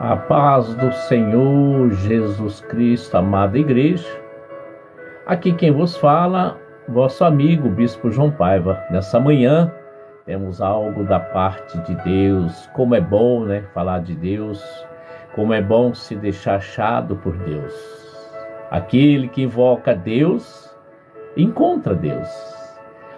A paz do Senhor Jesus Cristo, amada igreja. Aqui quem vos fala, vosso amigo, Bispo João Paiva. Nessa manhã temos algo da parte de Deus. Como é bom, né, falar de Deus. Como é bom se deixar achado por Deus. Aquele que invoca Deus, encontra Deus.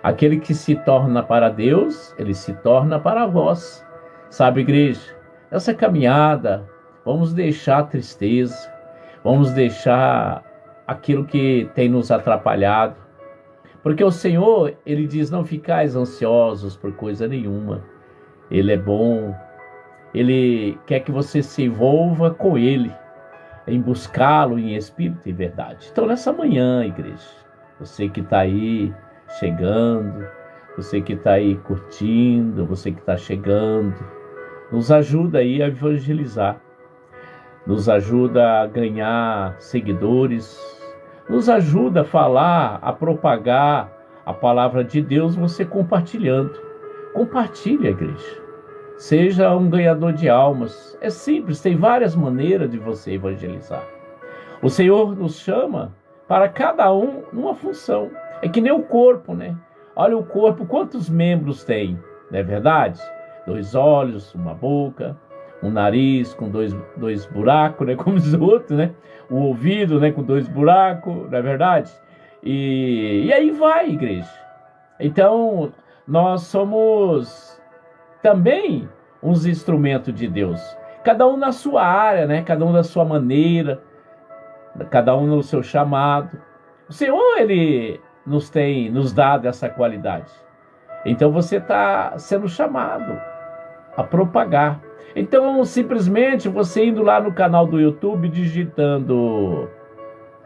Aquele que se torna para Deus, ele se torna para vós. Sabe, igreja, essa caminhada, vamos deixar a tristeza, vamos deixar aquilo que tem nos atrapalhado, porque o Senhor, ele diz, não ficais ansiosos por coisa nenhuma. Ele é bom, ele quer que você se envolva com ele, em buscá-lo em espírito e verdade. Então nessa manhã, igreja, você que está aí chegando, você que está aí curtindo, você que está chegando, nos ajuda aí a evangelizar, nos ajuda a ganhar seguidores, nos ajuda a falar, a propagar a palavra de Deus, você compartilhando. Compartilhe, a igreja. Seja um ganhador de almas. É simples, tem várias maneiras de você evangelizar. O Senhor nos chama para cada um numa função. É que nem o corpo, né? Olha o corpo, quantos membros tem, não é verdade? 2 olhos, uma boca, um nariz com dois buracos, né? Como diz o outro, né? O ouvido, né? Com 2 buracos, não é verdade? E aí vai, igreja. Então, nós somos também uns instrumentos de Deus. Cada um na sua área, né? Cada um da sua maneira, cada um no seu chamado. O Senhor, ele nos dado essa qualidade. Então você está sendo chamado a propagar. Então simplesmente você indo lá no canal do YouTube, digitando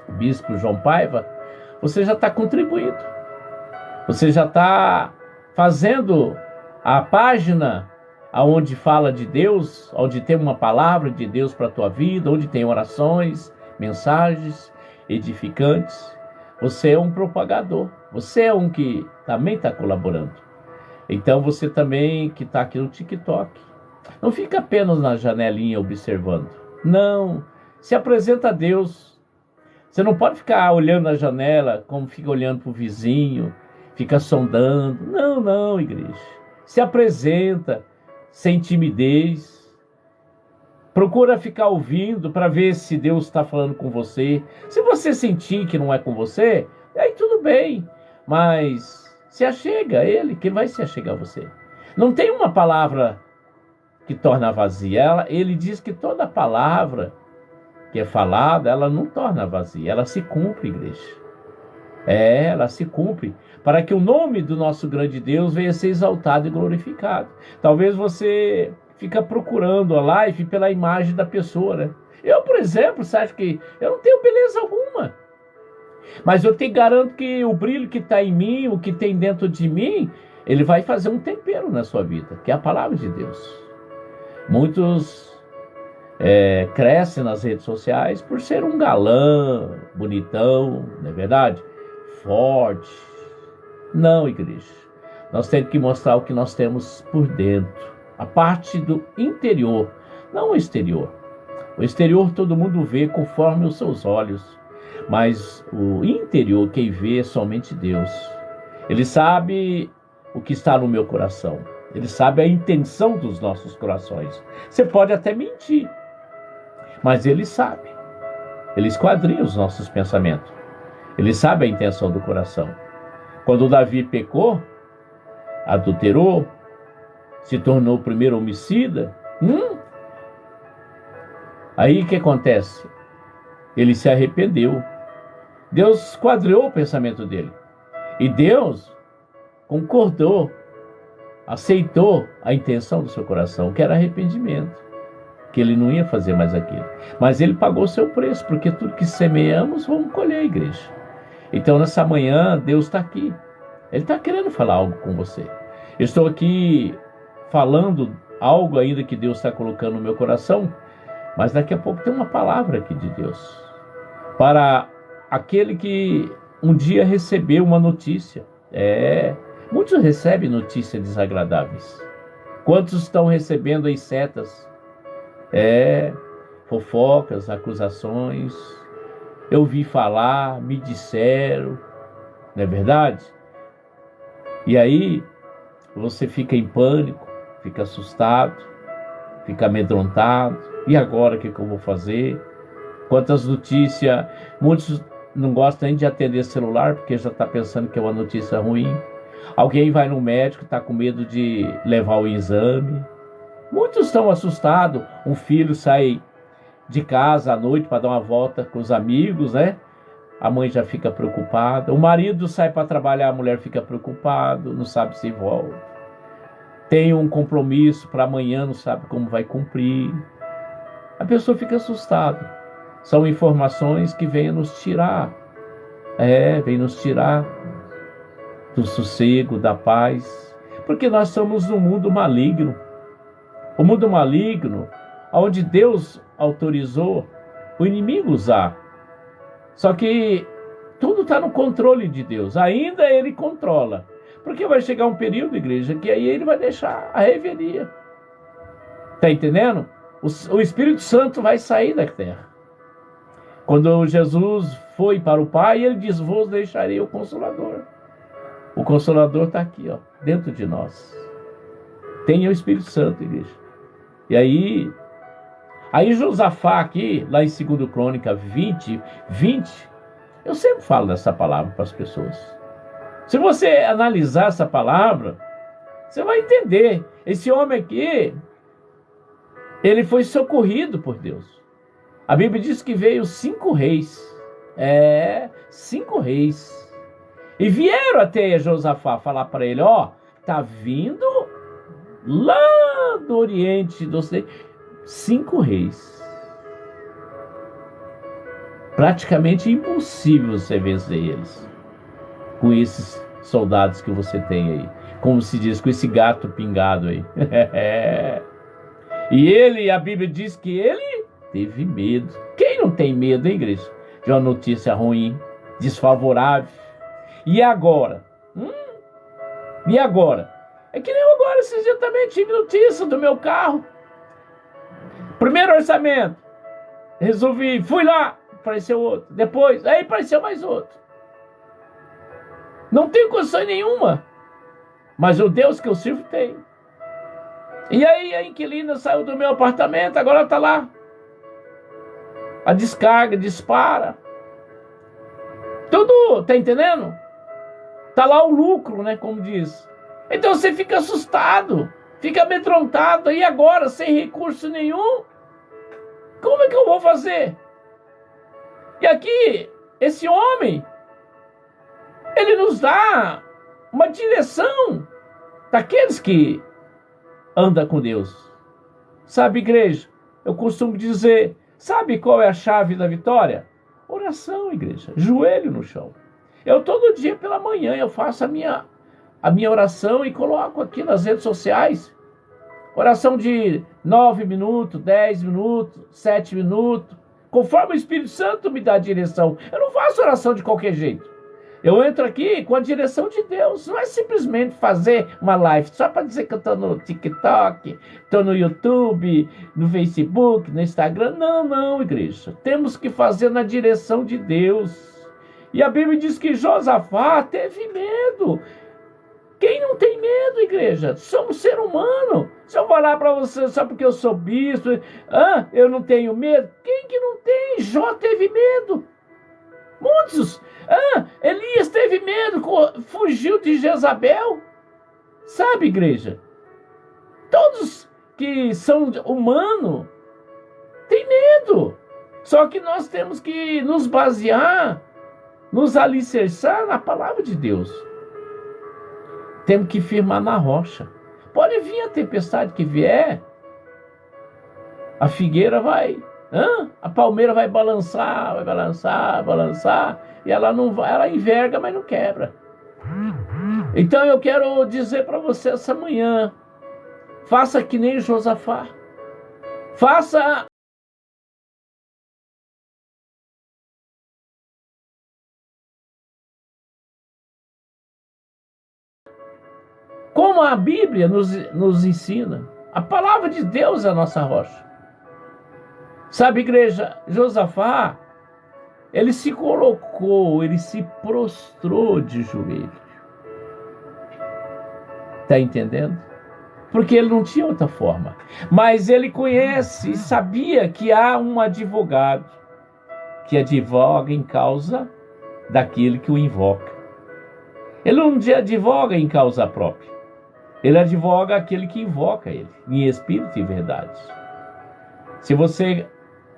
Bispo João Paiva, você já está contribuindo. Você já está fazendo a página onde fala de Deus, onde tem uma palavra de Deus para a tua vida, onde tem orações, mensagens edificantes. Você é um propagador, você é um que também está colaborando. Então você também que está aqui no TikTok, não fica apenas na janelinha observando. Não, se apresenta a Deus. Você não pode ficar olhando na janela como fica olhando para o vizinho, fica sondando. Não, não, igreja. Se apresenta sem timidez. Procura ficar ouvindo para ver se Deus está falando com você. Se você sentir que não é com você, aí tudo bem. Mas se achega a Ele, que Ele vai se achegar a você. Não tem uma palavra que torna vazia. Ele diz que toda palavra que é falada, ela não torna vazia. Ela se cumpre, igreja. Ela se cumpre. Para que o nome do nosso grande Deus venha a ser exaltado e glorificado. Talvez você fica procurando a live pela imagem da pessoa, né? Eu, por exemplo, você acha que eu não tenho beleza alguma. Mas eu te garanto que o brilho que está em mim, o que tem dentro de mim, ele vai fazer um tempero na sua vida, que é a palavra de Deus. Muitos crescem nas redes sociais por ser um galã, bonitão, não é verdade? Forte. Não, igreja. Nós temos que mostrar o que nós temos por dentro. A parte do interior, não o exterior. O exterior todo mundo vê conforme os seus olhos. Mas o interior, quem vê é somente Deus. Ele sabe o que está no meu coração. Ele sabe a intenção dos nossos corações. Você pode até mentir, mas Ele sabe. Ele esquadrinha os nossos pensamentos. Ele sabe a intenção do coração. Quando Davi pecou, adulterou, se tornou o primeiro homicida, aí o que acontece? Ele se arrependeu. Deus esquadriou o pensamento dele. E Deus concordou, aceitou a intenção do seu coração, que era arrependimento, que ele não ia fazer mais aquilo. Mas ele pagou o seu preço, porque tudo que semeamos, vamos colher, igreja. Então nessa manhã, Deus está aqui. Ele está querendo falar algo com você. Eu estou aqui falando algo ainda que Deus está colocando no meu coração, mas daqui a pouco tem uma palavra aqui de Deus para aquele que um dia recebeu uma notícia. Muitos recebem notícias desagradáveis. Quantos estão recebendo aí setas? fofocas, acusações. Eu ouvi falar, me disseram, não é verdade? E aí você fica em pânico, fica assustado, fica amedrontado. E agora o que eu vou fazer? Quantas notícias, muitos não gostam nem de atender celular porque já está pensando que é uma notícia ruim. Alguém vai no médico, está com medo de levar o exame. Muitos estão assustados. Um filho sai de casa à noite para dar uma volta com os amigos, né? A mãe já fica preocupada. O marido sai para trabalhar, a mulher fica preocupada, não sabe se volta. Tem um compromisso para amanhã, não sabe como vai cumprir. A pessoa fica assustada. São informações que vêm nos tirar. Vêm nos tirar do sossego, da paz. Porque nós estamos num mundo maligno. O mundo maligno, onde Deus autorizou o inimigo usar. Só que tudo está no controle de Deus. Ainda Ele controla. Porque vai chegar um período, igreja, que aí Ele vai deixar a revelia. Está entendendo? O Espírito Santo vai sair da terra. Quando Jesus foi para o Pai, Ele diz: vos deixarei o Consolador. O Consolador está aqui, ó, dentro de nós. Tem o Espírito Santo, igreja. E aí Josafá aqui, lá em 2 Crônica 20, eu sempre falo dessa palavra para as pessoas. Se você analisar essa palavra, você vai entender. Esse homem aqui, ele foi socorrido por Deus. A Bíblia diz que veio 5 reis. 5 reis. E vieram até Josafá falar para ele: ó, tá vindo lá do Oriente, do Ocidente, 5 reis. Praticamente impossível você vencer eles com esses soldados que você tem aí. Como se diz, com esse gato pingado aí. E a Bíblia diz que ele teve medo. Quem não tem medo, hein, igreja? De uma notícia ruim, desfavorável. E agora? E agora? É que nem eu agora, esses dias também tive notícia do meu carro. Primeiro orçamento. Fui lá, apareceu outro. Depois, aí apareceu mais outro. Não tenho condição nenhuma. Mas o Deus que eu sirvo tem. E aí a inquilina saiu do meu apartamento, agora está lá. A descarga, dispara. Tudo, tá entendendo? Tá lá o lucro, né, como diz. Então você fica assustado, fica amedrontado. E agora, sem recurso nenhum, como é que eu vou fazer? E aqui, esse homem, ele nos dá uma direção daqueles que andam com Deus. Sabe, igreja, eu costumo dizer, sabe qual é a chave da vitória? Oração, igreja, joelho no chão. Eu todo dia pela manhã eu faço a minha oração e coloco aqui nas redes sociais. Oração de 9 minutos, 10 minutos, 7 minutos, conforme o Espírito Santo me dá a direção. Eu não faço oração de qualquer jeito. Eu entro aqui com a direção de Deus. Não é simplesmente fazer uma live só para dizer que eu estou no TikTok, estou no YouTube, no Facebook, no Instagram. Não, igreja. Temos que fazer na direção de Deus. E a Bíblia diz que Josafá teve medo. Quem não tem medo, igreja? Somos ser humano. Se eu falar para você só porque eu sou bispo, eu não tenho medo. Quem que não tem? Jó teve medo. Muitos. Elias teve medo, fugiu de Jezabel. Sabe, igreja? Todos que são humanos têm medo. Só que nós temos que nos basear, nos alicerçar na palavra de Deus. Temos que firmar na rocha. Pode vir a tempestade que vier, a figueira vai, a palmeira vai balançar, e ela não vai, ela enverga, mas não quebra. Então eu quero dizer para você essa manhã, faça que nem Josafá. Faça como a Bíblia nos ensina. A palavra de Deus é a nossa rocha. Sabe, igreja, Josafá, ele se colocou, ele se prostrou de joelho. Está entendendo? Porque ele não tinha outra forma. Mas ele conhece e sabia que há um advogado que advoga em causa daquele que o invoca. Ele não advoga em causa própria. Ele advoga aquele que invoca ele, em espírito e verdade. Se você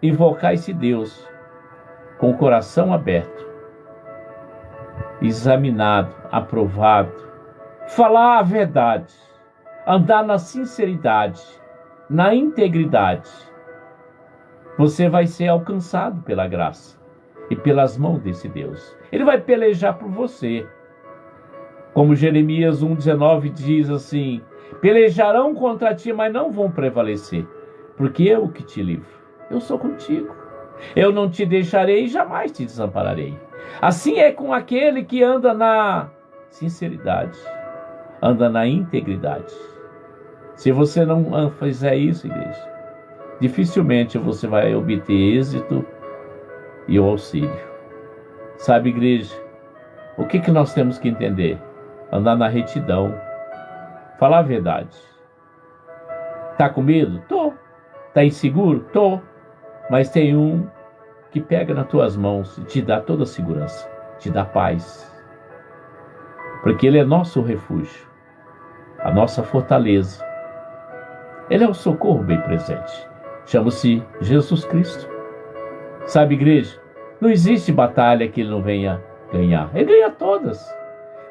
invocar esse Deus com o coração aberto, examinado, aprovado, falar a verdade, andar na sinceridade, na integridade, você vai ser alcançado pela graça e pelas mãos desse Deus. Ele vai pelejar por você. Como Jeremias 1,19 diz assim: pelejarão contra ti, mas não vão prevalecer, porque eu que te livro. Eu sou contigo. Eu não te deixarei e jamais te desampararei. Assim é com aquele que anda na sinceridade, anda na integridade. Se você não fizer isso, igreja, dificilmente você vai obter êxito e o auxílio. Sabe, igreja, o que nós temos que entender? Andar na retidão, falar a verdade. Tá com medo? Tô. Tá inseguro? Tô. Mas tem um que pega nas tuas mãos e te dá toda a segurança, te dá paz. Porque ele é nosso refúgio, a nossa fortaleza. Ele é o socorro bem presente. Chama-se Jesus Cristo. Sabe, igreja, não existe batalha que ele não venha ganhar. Ele ganha todas.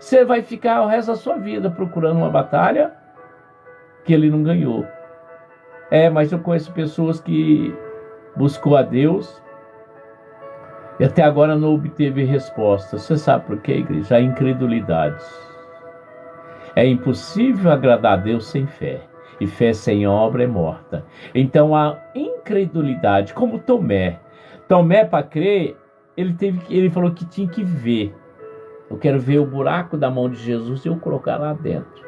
Você vai ficar o resto da sua vida procurando uma batalha que ele não ganhou. Mas eu conheço pessoas que buscou a Deus e até agora não obteve resposta. Você sabe por quê, igreja? A incredulidade. É impossível agradar a Deus sem fé. E fé sem obra é morta. Então a incredulidade, como Tomé, para crer, ele falou que tinha que ver. Eu quero ver o buraco da mão de Jesus e eu colocar lá dentro.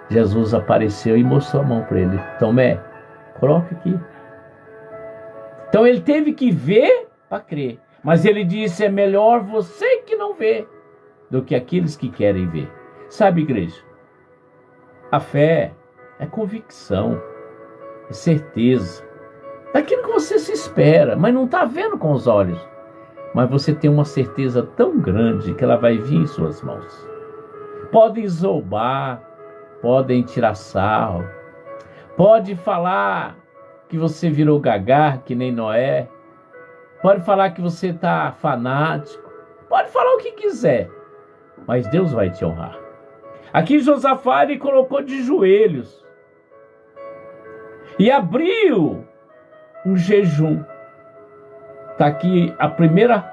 Jesus apareceu e mostrou a mão para ele. Tomé, coloca aqui. Então ele teve que ver para crer. Mas ele disse, é melhor você que não vê do que aqueles que querem ver. Sabe, igreja? A fé é convicção, é certeza daquilo que você se espera, mas não está vendo com os olhos. Mas você tem uma certeza tão grande que ela vai vir em suas mãos. Podem zombar, podem tirar sarro, pode falar que você virou gagá, que nem Noé, pode falar que você está fanático, pode falar o que quiser, mas Deus vai te honrar. Aqui Josafá ele colocou de joelhos e abriu um jejum. Está aqui a primeira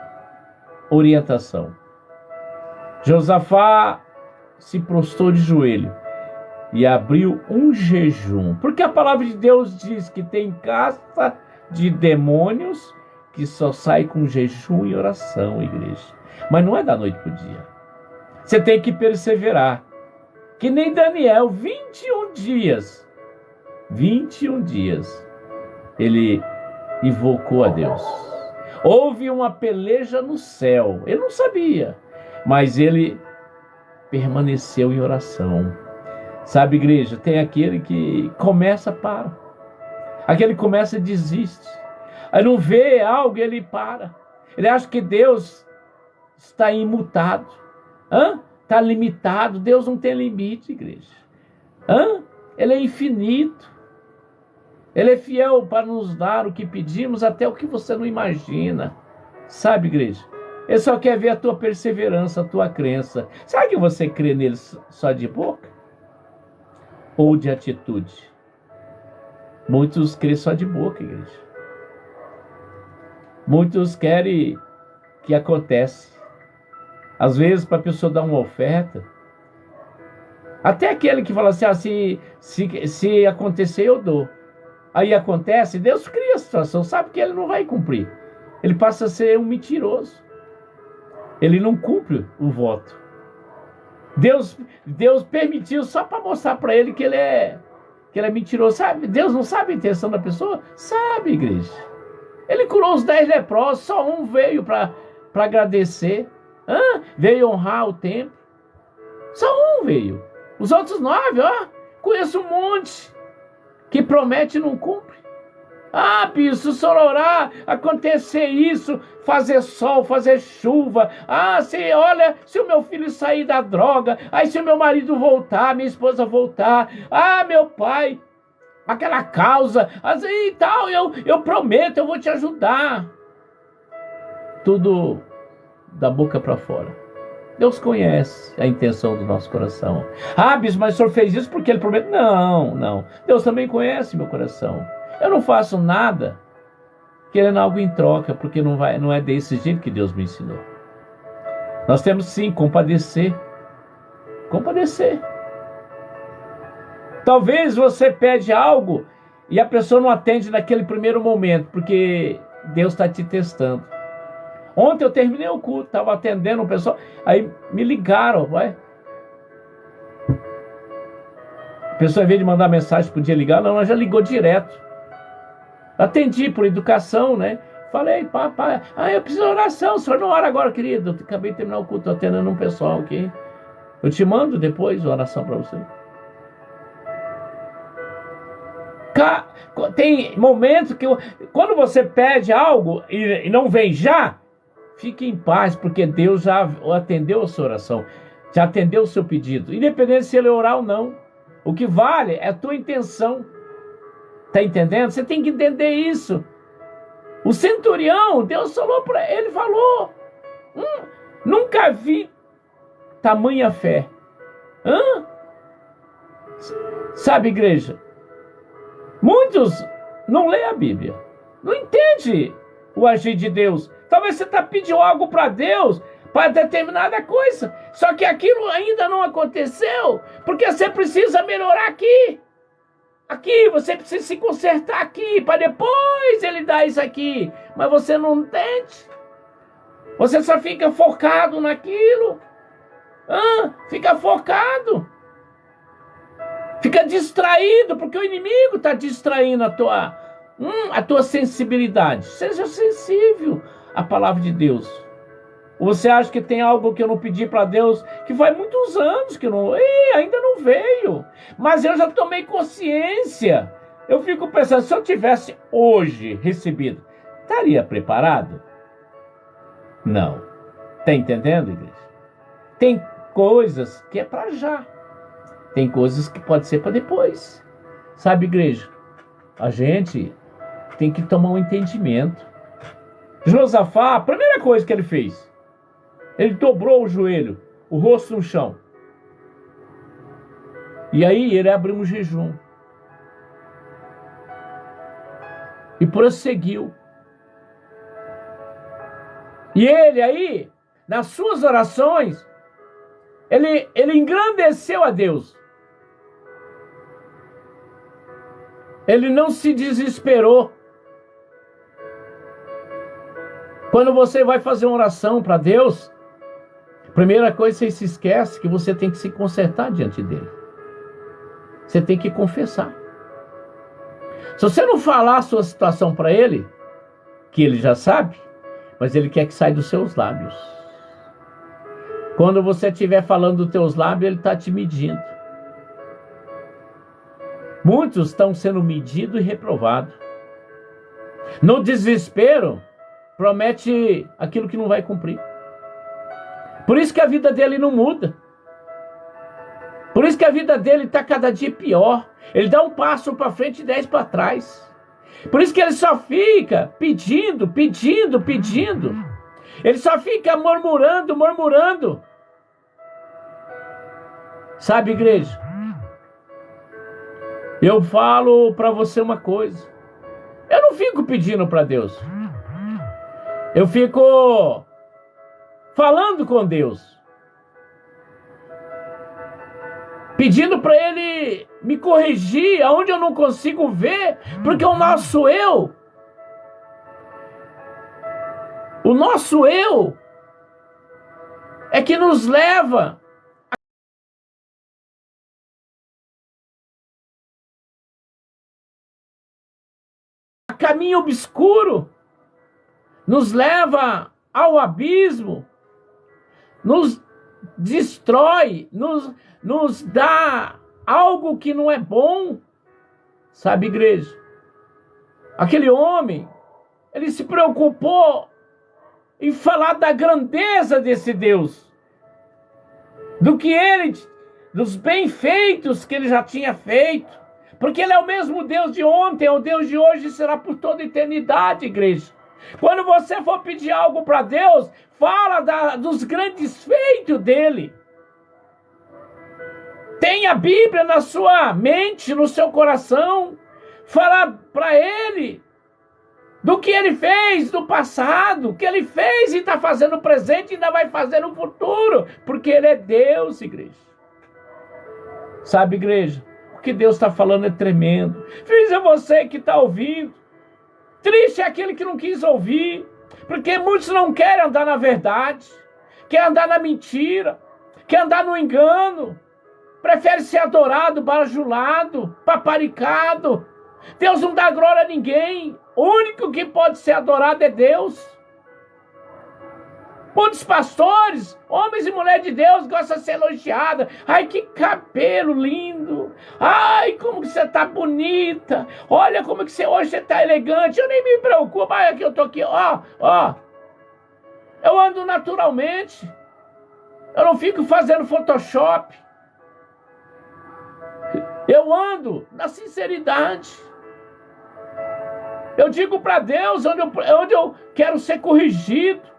orientação. Josafá se prostrou de joelho e abriu um jejum. Porque a palavra de Deus diz que tem casta de demônios que só sai com jejum e oração, igreja. Mas não é da noite para o dia. Você tem que perseverar. Que nem Daniel, 21 dias. 21 dias. Ele invocou a Deus. Houve uma peleja no céu. Ele não sabia. Mas ele permaneceu em oração. Sabe, igreja, tem aquele que começa, para. Aquele que começa e desiste. Aí não vê algo, ele para. Ele acha que Deus está imutado. Está limitado. Deus não tem limite, igreja. Ele é infinito. Ele é fiel para nos dar o que pedimos, até o que você não imagina. Sabe, igreja? Ele só quer ver a tua perseverança, a tua crença. Será que você crê nele só de boca? Ou de atitude? Muitos crêem só de boca, igreja. Muitos querem que aconteça. Às vezes, para a pessoa dar uma oferta, até aquele que fala assim, se acontecer, eu dou. Aí acontece, Deus cria a situação, sabe que ele não vai cumprir. Ele passa a ser um mentiroso. Ele não cumpre o voto. Deus permitiu só para mostrar para ele que ele é que ele é mentiroso. Sabe? Deus não sabe a intenção da pessoa? Sabe, igreja. Ele curou os 10 leprosos, só um veio para agradecer. Veio honrar o templo. Só um veio. Os outros 9, conheço um monte que promete e não cumpre. Bispo, se o senhor orar, acontecer isso, fazer sol, fazer chuva. Olha, se o meu filho sair da droga, aí se o meu marido voltar, minha esposa voltar, meu pai, aquela causa, assim e tal, eu prometo, eu vou te ajudar. Tudo da boca para fora. Deus conhece a intenção do nosso coração. Bispo, mas o senhor fez isso porque ele prometeu? Não. Deus também conhece meu coração. Eu não faço nada querendo algo em troca, porque não é desse jeito que Deus me ensinou. Nós temos sim compadecer. Talvez você pede algo e a pessoa não atende naquele primeiro momento, porque Deus está te testando. Ontem eu terminei o culto, estava atendendo o pessoal, aí me ligaram, A pessoa, em vez de mandar mensagem, podia ligar, não, ela já ligou direto. Atendi por educação, né? Falei, papai, eu preciso de oração, o senhor não ora agora, querido. Eu acabei de terminar o culto, estou atendendo um pessoal aqui. Eu te mando depois a oração para você. Tem momentos que quando você pede algo e não vem já, fique em paz, porque Deus já atendeu a sua oração, já atendeu o seu pedido, independente se ele orar ou não. O que vale é a tua intenção. Tá entendendo? Você tem que entender isso. O centurião, Deus falou para ele, nunca vi tamanha fé. Sabe, igreja? Muitos não leem a Bíblia, não entende o agir de Deus. Talvez você está pedindo algo para Deus, para determinada coisa, só que aquilo ainda não aconteceu, porque você precisa melhorar aqui. Aqui, você precisa se consertar aqui, para depois ele dar isso aqui. Mas você não entende. Você só fica focado naquilo. Fica focado. Fica distraído, porque o inimigo está distraindo a tua sensibilidade. Seja sensível à palavra de Deus. Você acha que tem algo que eu não pedi para Deus, que faz muitos anos que ainda não veio. Mas eu já tomei consciência. Eu fico pensando, se eu tivesse hoje recebido, estaria preparado? Não. Está entendendo, igreja? Tem coisas que é para já. Tem coisas que pode ser para depois. Sabe, igreja? A gente tem que tomar um entendimento. Josafá, a primeira coisa que ele fez, ele dobrou o joelho, o rosto no chão. E aí ele abriu um jejum. E prosseguiu. E ele aí, nas suas orações, ele engrandeceu a Deus. Ele não se desesperou. Quando você vai fazer uma oração para Deus, primeira coisa, você se esquece que você tem que se consertar diante dele. Você tem que confessar. Se você não falar a sua situação para ele, que ele já sabe, mas ele quer que saia dos seus lábios. Quando você estiver falando dos teus lábios, ele está te medindo. Muitos estão sendo medidos e reprovados. No desespero, promete aquilo que não vai cumprir. Por isso que a vida dele não muda. Por isso que a vida dele está cada dia pior. Ele dá um passo para frente e 10 para trás. Por isso que ele só fica pedindo. Ele só fica murmurando. Sabe, igreja? Eu falo para você uma coisa. Eu não fico pedindo para Deus. Eu fico falando com Deus. Pedindo para Ele me corrigir aonde eu não consigo ver. Porque o nosso eu é que nos leva caminho obscuro, nos leva ao abismo, nos destrói, nos dá algo que não é bom. Sabe, igreja? Aquele homem, ele se preocupou em falar da grandeza desse Deus, dos bem-feitos que ele já tinha feito, porque ele é o mesmo Deus de ontem, é o Deus de hoje e será por toda a eternidade, igreja. Quando você for pedir algo para Deus, fala dos grandes feitos dele. Tenha a Bíblia na sua mente, no seu coração. Fala para ele do que ele fez no passado, o que ele fez e está fazendo no presente e ainda vai fazer no futuro, porque ele é Deus, igreja. Sabe, igreja, o que Deus está falando é tremendo. Feliz é você que está ouvindo. Triste é aquele que não quis ouvir, porque muitos não querem andar na verdade, querem andar na mentira, querem andar no engano, prefere ser adorado, bajulado, paparicado. Deus não dá glória a ninguém. O único que pode ser adorado é Deus. Muitos pastores, homens e mulheres de Deus, gostam de ser elogiados. Ai, que cabelo lindo. Ai, como que você está bonita. Olha como que você hoje está elegante. Eu nem me preocupo. Ai, aqui eu estou aqui, ó. Eu ando naturalmente. Eu não fico fazendo Photoshop. Eu ando na sinceridade. Eu digo para Deus onde eu quero ser corrigido.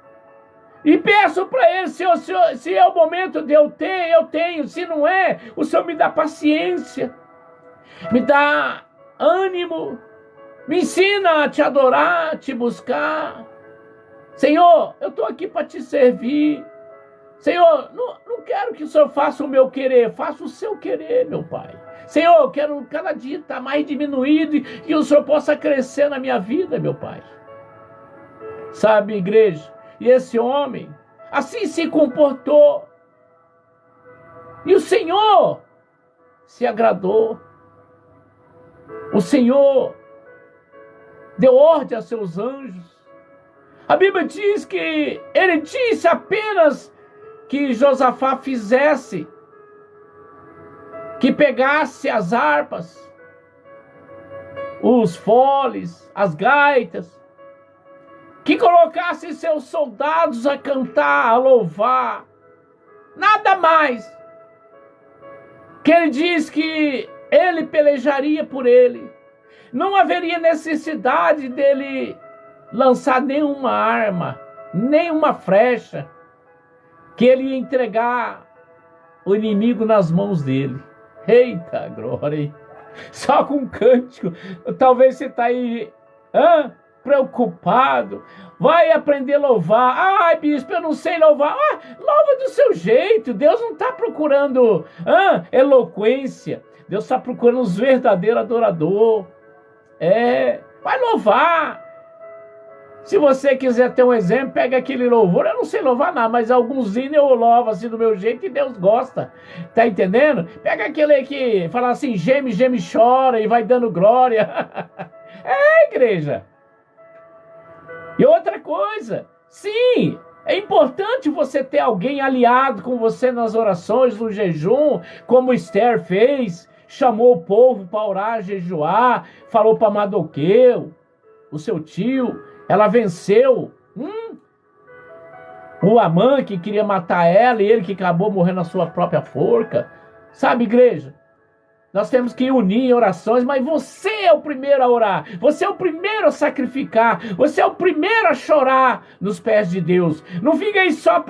E peço para Ele, se é o momento de eu tenho. Se não é, o Senhor me dá paciência. Me dá ânimo. Me ensina a te adorar, a te buscar. Senhor, eu estou aqui para te servir. Senhor, não quero que o Senhor faça o meu querer. Faça o seu querer, meu Pai. Senhor, eu quero cada dia estar mais diminuído e que o Senhor possa crescer na minha vida, meu Pai. Sabe, igreja? E esse homem assim se comportou. E o Senhor se agradou. O Senhor deu ordem a seus anjos. A Bíblia diz que ele disse apenas que Josafá fizesse, que pegasse as harpas, os foles, as gaitas, que colocasse seus soldados a cantar, a louvar, nada mais. Que ele diz que ele pelejaria por ele. Não haveria necessidade dele lançar nenhuma arma, nenhuma flecha, que ele ia entregar o inimigo nas mãos dele. Eita, glória! Só com um cântico. Talvez você está aí preocupado. Vai aprender a louvar. Ai, bispo, eu não sei louvar. Louva do seu jeito. Deus não está procurando eloquência. Deus está procurando os verdadeiros adoradores. Vai louvar. Se você quiser ter um exemplo, pega aquele louvor. Eu não sei louvar nada, mas alguns hinos eu louvo assim do meu jeito e Deus gosta. Tá entendendo? Pega aquele que fala assim, geme, geme, chora e vai dando glória. Igreja. E outra coisa, sim, é importante você ter alguém aliado com você nas orações, no jejum, como Esther fez. Chamou o povo para orar, jejuar, falou para Mardoqueu, o seu tio. Ela venceu o Amã que queria matar ela e ele que acabou morrendo na sua própria forca. Sabe, igreja? Nós temos que unir em orações, mas você é o primeiro a orar. Você é o primeiro a sacrificar. Você é o primeiro a chorar nos pés de Deus. Não fica aí só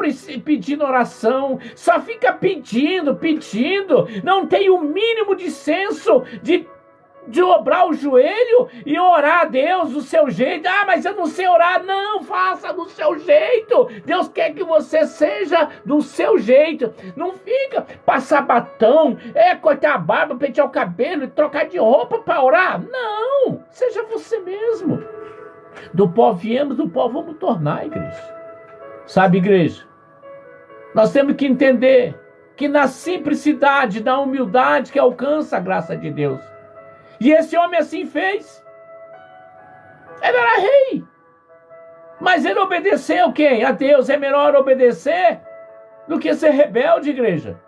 pedindo oração. Só fica pedindo. Não tem o mínimo de senso de dobrar o joelho e orar a Deus do seu jeito. Mas eu não sei orar. Não, faça do seu jeito. Deus quer que você seja do seu jeito. Não fica passar batom, cortar a barba, pentear o cabelo e trocar de roupa para orar. Não, seja você mesmo. Do pó viemos, do pó vamos tornar, igreja. Sabe, igreja? Nós temos que entender que na simplicidade, na humildade que alcança a graça de Deus. E esse homem assim fez. Ele era rei. Mas ele obedeceu quem? A Deus. É melhor obedecer do que ser rebelde, igreja.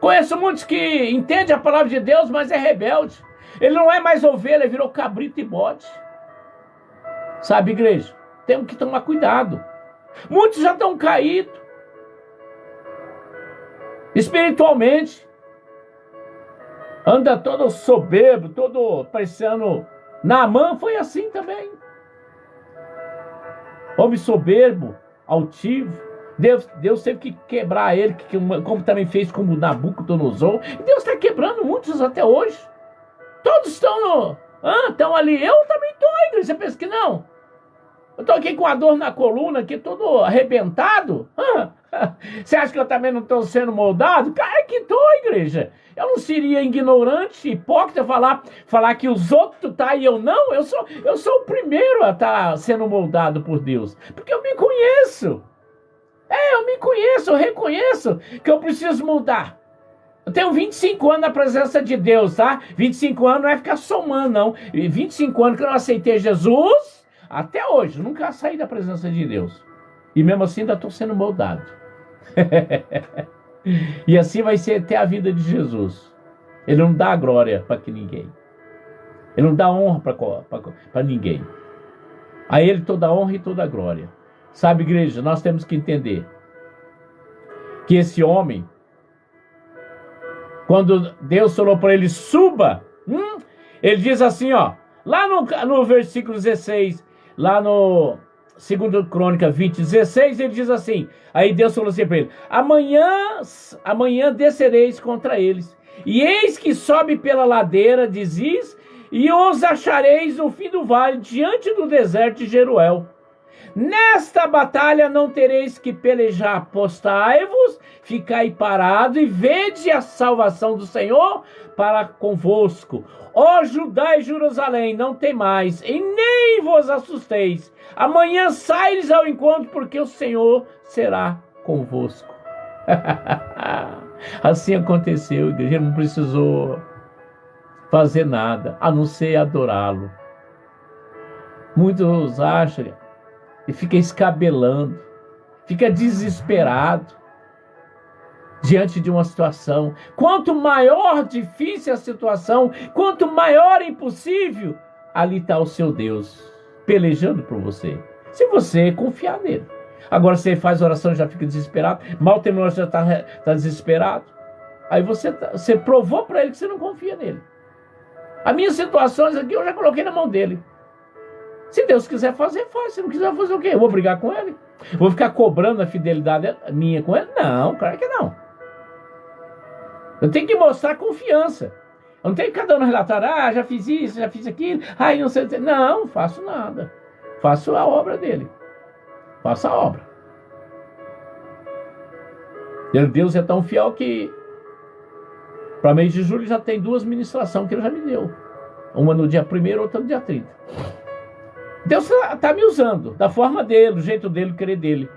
Conheço muitos que entendem a palavra de Deus, mas é rebelde. Ele não é mais ovelha, ele virou cabrito e bode. Sabe, igreja? Temos que tomar cuidado. Muitos já estão caídos espiritualmente. Anda todo soberbo, todo parecendo... Naamã foi assim também. Homem soberbo, altivo. Deus teve que quebrar ele, como também fez com o Nabucodonosor. E Deus está quebrando muitos até hoje. Todos estão ali. Eu também estou, igreja. Você pensa que não? Eu estou aqui com a dor na coluna, aqui todo arrebentado. Você acha que eu também não estou sendo moldado? Cara, que estou, igreja. Eu não seria ignorante, hipócrita, falar que os outros tá e eu não. Eu sou o primeiro a estar sendo moldado por Deus. Porque eu me conheço. Eu me conheço, eu reconheço que eu preciso mudar. Eu tenho 25 anos na presença de Deus, tá? 25 anos não é ficar somando, não. 25 anos que eu não aceitei Jesus, até hoje, nunca saí da presença de Deus. E mesmo assim ainda estou sendo moldado. E assim vai ser até a vida de Jesus. Ele não dá glória para ninguém. Ele não dá honra para ninguém. A ele toda honra e toda glória. Sabe, igreja, nós temos que entender que esse homem, quando Deus falou para ele, suba, ele diz assim, ó, lá no versículo 16, lá no 2 Crônica 20, 16, ele diz assim, aí Deus falou assim para ele, amanhã descereis contra eles, e eis que sobe pela ladeira de Ziz, e os achareis no fim do vale, diante do deserto de Jeruel. Nesta batalha não tereis que pelejar, postai-vos, ficai parado e vede a salvação do Senhor para convosco. Ó Judá e Jerusalém, não temais e nem vos assusteis. Amanhã saíres ao encontro, porque o Senhor será convosco. Assim aconteceu, a igreja não precisou fazer nada, a não ser adorá-lo. Muitos acham e fica escabelando, fica desesperado diante de uma situação. Quanto maior difícil a situação, quanto maior impossível, ali está o seu Deus pelejando por você. Se você confiar nele. Agora você faz oração e já fica desesperado, mal terminou já está desesperado. Aí você provou para ele que você não confia nele. As minhas situações aqui eu já coloquei na mão dele. Se Deus quiser fazer, faz. Se não quiser fazer o quê? Eu vou brigar com ele? Vou ficar cobrando a fidelidade minha com ele? Não, claro que não. Eu tenho que mostrar confiança. Eu não tenho que ficar dando relatório, já fiz isso, já fiz aquilo, não sei. Não, não faço nada. Faço a obra dele. Faço a obra. Deus é tão fiel que para mês de julho já tem 2 ministrações que ele já me deu. Uma no dia 1º, outra no dia 30. Deus está me usando, da forma dele, do jeito dele, do querer dele.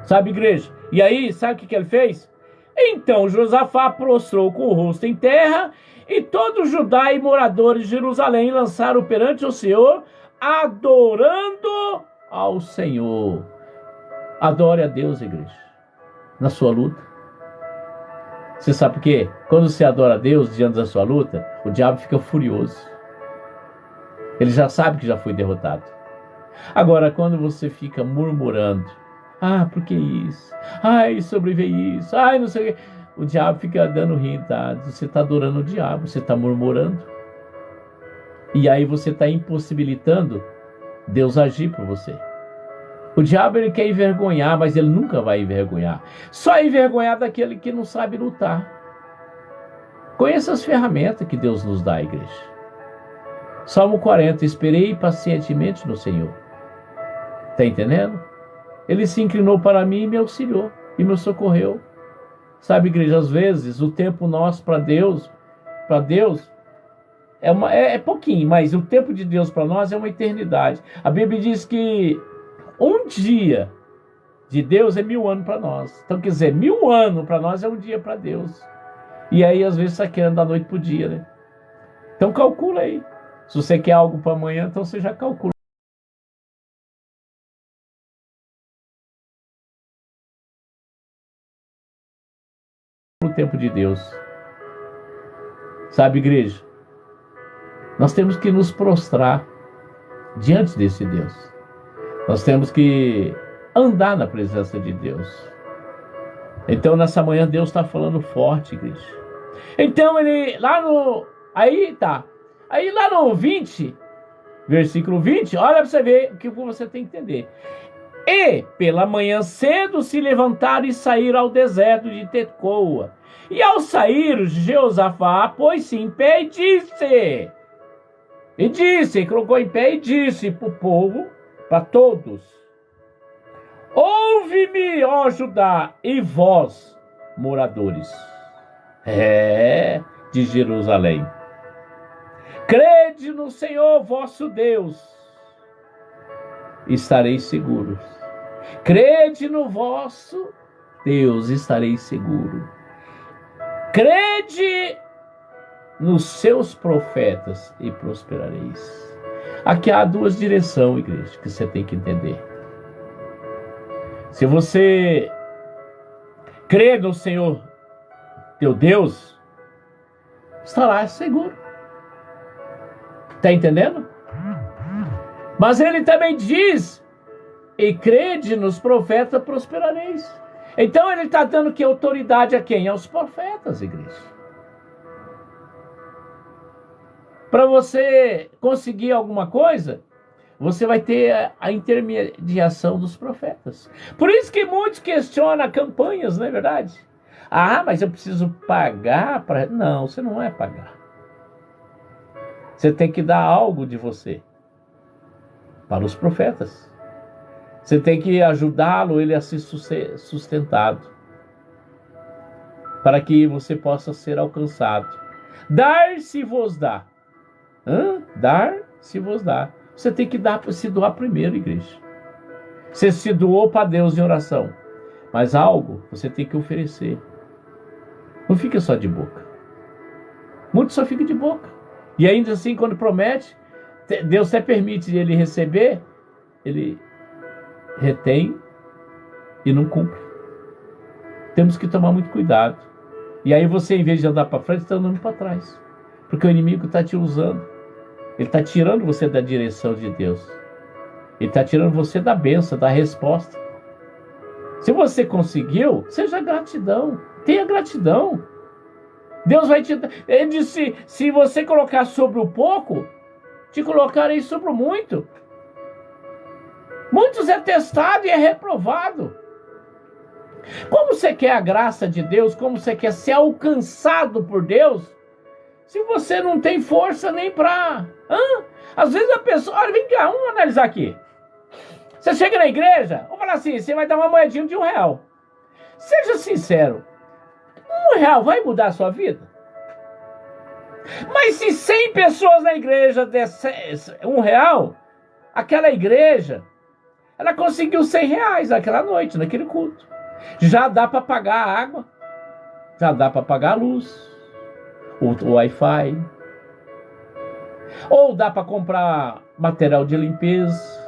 Sabe, igreja? E aí, sabe o que ele fez? Então Josafá prostrou com o rosto em terra, e todo Judá e moradores de Jerusalém lançaram perante o Senhor, adorando ao Senhor. Adore a Deus, igreja, na sua luta. Você sabe por quê? Quando você adora a Deus diante da sua luta, o diabo fica furioso. Ele já sabe que já foi derrotado. Agora, quando você fica murmurando, por que isso? Sobreveio isso. Não sei o quê. O diabo fica dando risada. Você está adorando o diabo, você está murmurando. E aí você está impossibilitando Deus agir por você. O diabo ele quer envergonhar, mas ele nunca vai envergonhar. Só envergonhar daquele que não sabe lutar. Conheça as ferramentas que Deus nos dá, igreja. Salmo 40, esperei pacientemente no Senhor. Está entendendo? Ele se inclinou para mim e me auxiliou, e me socorreu. Sabe, igreja, às vezes o tempo nosso para Deus é pouquinho, mas o tempo de Deus para nós é uma eternidade. A Bíblia diz que um dia de Deus é 1000 anos para nós. Então, quer dizer, 1000 anos para nós é um dia para Deus. E aí, às vezes, está querendo da noite para o dia, né? Então, calcula aí. Se você quer algo para amanhã, então você já calcula o tempo de Deus. Sabe, igreja? Nós temos que nos prostrar diante desse Deus. Nós temos que andar na presença de Deus. Então, nessa manhã, Deus está falando forte, igreja. Então, ele, lá no... Aí lá no 20, versículo 20, olha para você ver o que você tem que entender. E, pela manhã cedo, se levantaram e saíram ao deserto de Tecoa. E ao sair, Jeosafá pôs-se em pé e disse, colocou em pé e disse para o povo, para todos: ouve-me, ó Judá, e vós, moradores de Jerusalém. Crede no Senhor vosso Deus, estareis seguros. Crede no vosso Deus, estareis seguros. Crede nos seus profetas e prosperareis. Aqui há duas direções, igreja, que você tem que entender. Se você crê no Senhor teu Deus, estará seguro. Está entendendo? Mas ele também diz: e crede nos profetas, prosperareis. Então ele está dando que autoridade a quem? Aos profetas, igreja. Para você conseguir alguma coisa, você vai ter a intermediação dos profetas. Por isso que muitos questionam campanhas, não é verdade? Ah, mas eu preciso pagar para... Não, você não é pagar. Você tem que dar algo de você para os profetas. Você tem que ajudá-lo, ele a ser sustentado, para que você possa ser alcançado. Dar-se-vos dá. Dar-se-vos dá. Você tem que se doar primeiro, igreja. Você se doou para Deus em oração, mas algo você tem que oferecer. Não fica só de boca. Muitos só ficam de boca. E ainda assim, quando promete, Deus até permite ele receber, ele retém e não cumpre. Temos que tomar muito cuidado. E aí você, em vez de andar para frente, está andando para trás. Porque o inimigo está te usando. Ele está tirando você da direção de Deus. Ele está tirando você da bênção, da resposta. Se você conseguiu, seja gratidão. Tenha gratidão. Deus vai te dar. Ele disse: se você colocar sobre o pouco, te colocarei sobre o muito. Muitos é testado e é reprovado. Como você quer a graça de Deus? Como você quer ser alcançado por Deus? Se você não tem força nem para... Às vezes a pessoa... Olha, vem cá, vamos analisar aqui. Você chega na igreja, vamos falar assim, você vai dar uma moedinha de R$1. Seja sincero, R$1 vai mudar a sua vida? Mas se 100 pessoas na igreja der R$1, aquela igreja, ela conseguiu R$100 naquela noite, naquele culto. Já dá para pagar a água, já dá para pagar a luz, o Wi-Fi, ou dá para comprar material de limpeza.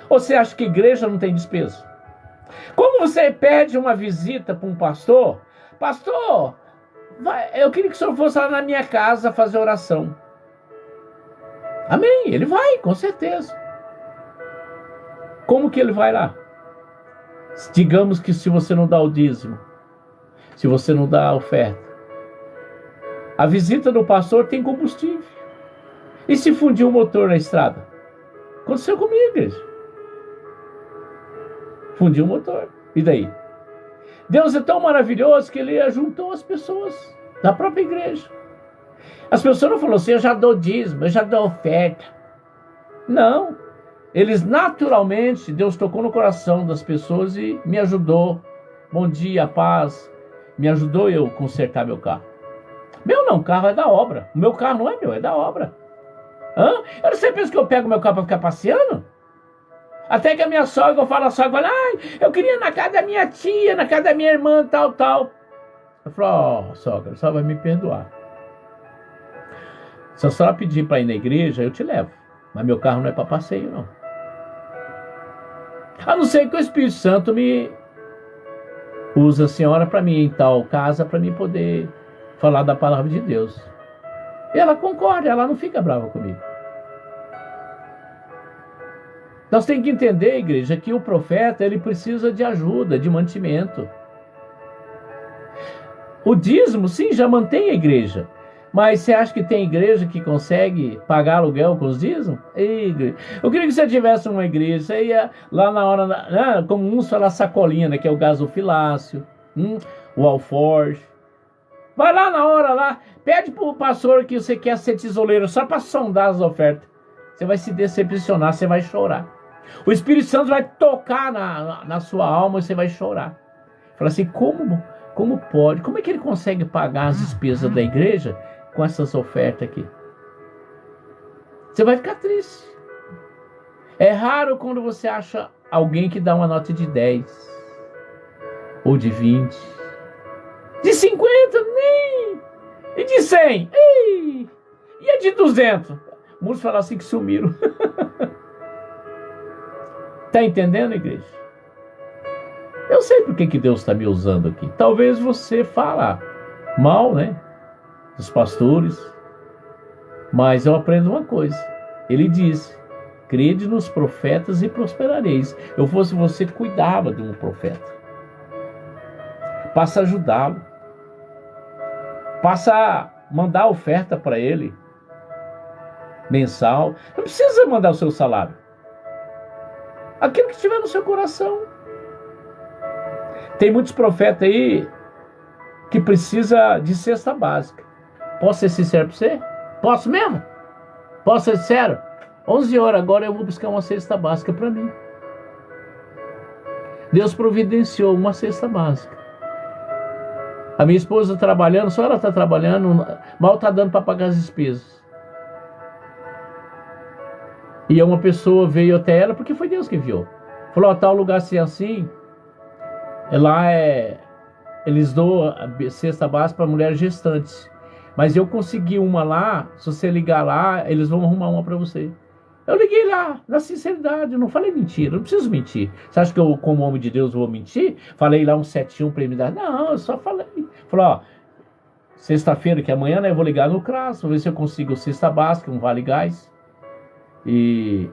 Ou você acha que igreja não tem despesa? Como você pede uma visita para um pastor, pastor, eu queria que o senhor fosse lá na minha casa fazer oração. Amém, ele vai, com certeza. Como que ele vai lá? Digamos que se você não dá o dízimo, se você não dá a oferta, a visita do pastor tem combustível. E se fundir o motor na estrada? Aconteceu comigo, igreja. Fundiu o motor. E daí? Deus é tão maravilhoso que ele juntou as pessoas da própria igreja. As pessoas não falaram assim: eu já dou dízimo, eu já dou oferta. Não. Eles naturalmente, Deus tocou no coração das pessoas e me ajudou. Bom dia, paz. Me ajudou eu consertar meu carro. Meu não, o carro é da obra. O meu carro não é meu, é da obra. Eu não sei, pensa que eu pego meu carro para ficar passeando? Até que a minha sogra, eu falo a sogra, eu queria ir na casa da minha tia, na casa da minha irmã, tal. Eu falo: sogra, só vai me perdoar. Se a senhora pedir para ir na igreja, eu te levo. Mas meu carro não é para passeio, não. A não ser que o Espírito Santo me usa a senhora para mim ir em tal casa para mim poder falar da palavra de Deus. E ela concorda, ela não fica brava comigo. Nós temos que entender, igreja, que o profeta ele precisa de ajuda, de mantimento. O dízimo, sim, já mantém a igreja. Mas você acha que tem igreja que consegue pagar aluguel com os dízimos? Igreja. Eu queria que você tivesse uma igreja, você ia lá na hora, né, como uns falam sacolinha, né, que é o gasofilácio, o alforje. Vai lá na hora lá, pede pro pastor que você quer ser tesoureiro só para sondar as ofertas. Você vai se decepcionar, você vai chorar. O Espírito Santo vai tocar na sua alma e você vai chorar. Fala assim, como pode? Como é que ele consegue pagar as despesas da igreja com essas ofertas aqui? Você vai ficar triste. É raro quando você acha alguém que dá uma nota de 10 ou de 20, de 50, nem, e de 100, e a de 200. Muitos falam assim que sumiram. Está entendendo, igreja? Eu sei por que Deus está me usando aqui. Talvez você fala mal, né, dos pastores, mas eu aprendo uma coisa. Ele diz, crede nos profetas e prosperareis. Eu fosse você, cuidava de um profeta. Passa a ajudá-lo. Passa a mandar oferta para ele, mensal. Não precisa mandar o seu salário. Aquilo que estiver no seu coração. Tem muitos profetas aí que precisa de cesta básica. Posso ser sincero para você? Posso mesmo? Posso ser sincero? 11 horas agora eu vou buscar uma cesta básica para mim. Deus providenciou uma cesta básica. A minha esposa trabalhando, só ela está trabalhando, mal está dando para pagar as despesas. E uma pessoa veio até ela, porque foi Deus que enviou. Falou, tal lugar assim, lá eles dão a cesta básica para mulheres gestantes. Mas eu consegui uma lá, se você ligar lá, eles vão arrumar uma para você. Eu liguei lá, na sinceridade, eu não falei mentira, não preciso mentir. Você acha que eu, como homem de Deus, vou mentir? Falei lá um 71 para ele me dar. Não, eu só falei. Falei, ó, sexta-feira, que é amanhã, né, eu vou ligar no CRAS, vou ver se eu consigo cesta básica, um vale gás. E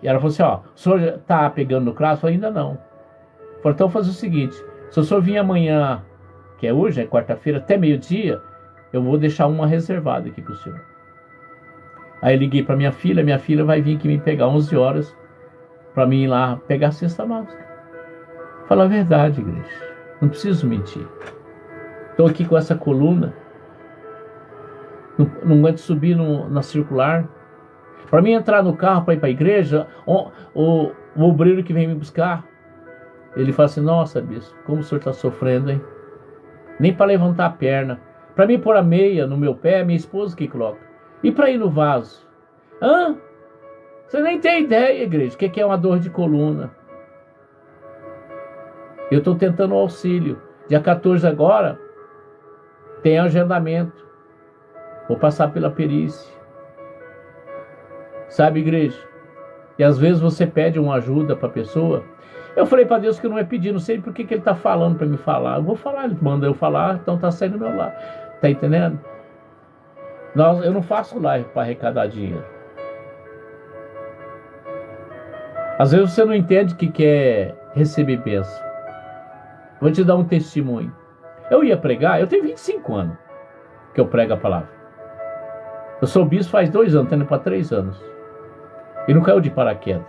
ela falou assim, ó, o senhor já tá pegando no CRAS? Eu falei, ainda não. Falei, então vou fazer o seguinte, se o senhor vir amanhã, que é hoje, é quarta-feira, até meio-dia, eu vou deixar uma reservada aqui pro senhor. Aí liguei para minha filha vai vir aqui me pegar 11 horas para mim ir lá pegar a cesta básica. Fala a verdade, igreja. Não preciso mentir. Estou aqui com essa coluna. Não aguento subir na circular. Para mim entrar no carro para ir para a igreja, o obreiro que vem me buscar, ele fala assim, nossa, bispo, como o senhor está sofrendo, hein? Nem para levantar a perna. Para mim pôr a meia no meu pé, é minha esposa que coloca. E para ir no vaso? Hã? Você nem tem ideia, igreja, o que é uma dor de coluna. Eu estou tentando o auxílio. Dia 14 agora, tem agendamento. Vou passar pela perícia. Sabe, igreja? E às vezes você pede uma ajuda para a pessoa. Eu falei para Deus que eu não ia pedir, não sei por que ele está falando para me falar. Eu vou falar, ele manda eu falar, então está saindo do meu lado. Está entendendo? Eu não faço live para arrecadar dinheiro. Às vezes você não entende que quer receber bênção. Vou te dar um testemunho. Eu ia pregar, eu tenho 25 anos que eu prego a palavra. Eu sou bispo faz 2 anos, tendo para 3 anos. E não caiu de paraquedas.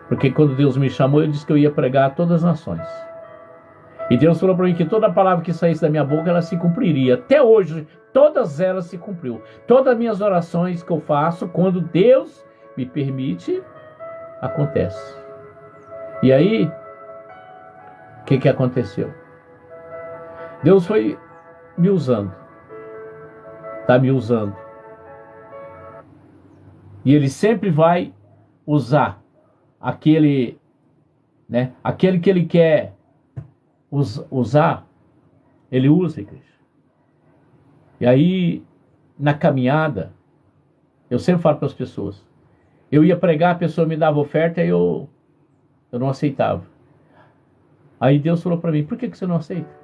Porque quando Deus me chamou, eu disse que eu ia pregar a todas as nações. E Deus falou para mim que toda palavra que saísse da minha boca, ela se cumpriria. Até hoje, todas elas se cumpriu. Todas as minhas orações que eu faço, quando Deus me permite, acontece. E aí, o que aconteceu? Deus foi me usando. Está me usando. E Ele sempre vai usar aquele, né? Aquele que Ele quer usar, Ele usa, igreja. E aí, na caminhada, eu sempre falo para as pessoas, eu ia pregar, a pessoa me dava oferta e eu não aceitava. Aí Deus falou para mim, por que você não aceita?